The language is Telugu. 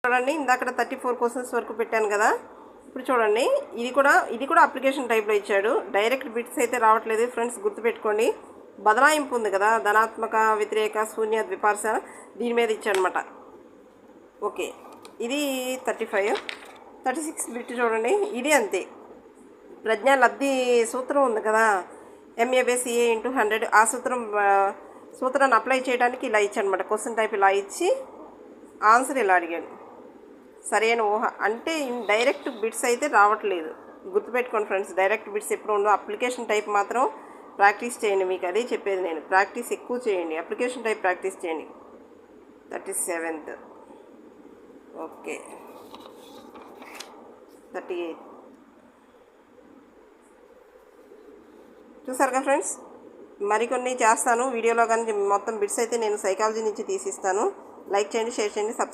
చూడండి, ఇందాక 34 క్వశ్చన్స్ వరకు పెట్టాను కదా. ఇప్పుడు చూడండి, ఇది కూడా అప్లికేషన్ టైప్లో ఇచ్చాడు. డైరెక్ట్ బిట్స్ అయితే రావట్లేదు ఫ్రెండ్స్, గుర్తుపెట్టుకోండి. బదలాయింపు ఉంది కదా, ధనాత్మక, వ్యతిరేక, శూన్య, ద్విపార్శ, దీని మీద ఇచ్చాడనమాట. ఓకే, ఇది 35. 36 బిట్ చూడండి, ఇది అంతే. ప్రజ్ఞా లబ్ధి సూత్రం ఉంది కదా, MA/CA × 100. ఆ సూత్రాన్ని అప్లై చేయడానికి ఇలా ఇచ్చాడనమాట. క్వశ్చన్ టైప్ ఇలా ఇచ్చి ఆన్సర్ ఇలా అడిగాడు. సరైన ఊహ అంటే డైరెక్ట్ బిట్స్ అయితే రావట్లేదు. గుర్తుపెట్టుకోండి ఫ్రెండ్స్, డైరెక్ట్ బిట్స్ ఎప్పుడు ఉండవు. అప్లికేషన్ టైప్ మాత్రం ప్రాక్టీస్ చేయండి. మీకు అదే చెప్పేది నేను, ప్రాక్టీస్ ఎక్కువ చేయండి, అప్లికేషన్ టైప్ ప్రాక్టీస్ చేయండి. 37th. ఓకే, 38. చూసారుగా ఫ్రెండ్స్, మరికొన్ని చేస్తాను వీడియోలో. కానీ మొత్తం బిట్స్ అయితే నేను సైకాలజీ నుంచి తీసిస్తాను. లైక్ చేయండి, షేర్ చేయండి, సబ్స్క్రైబ్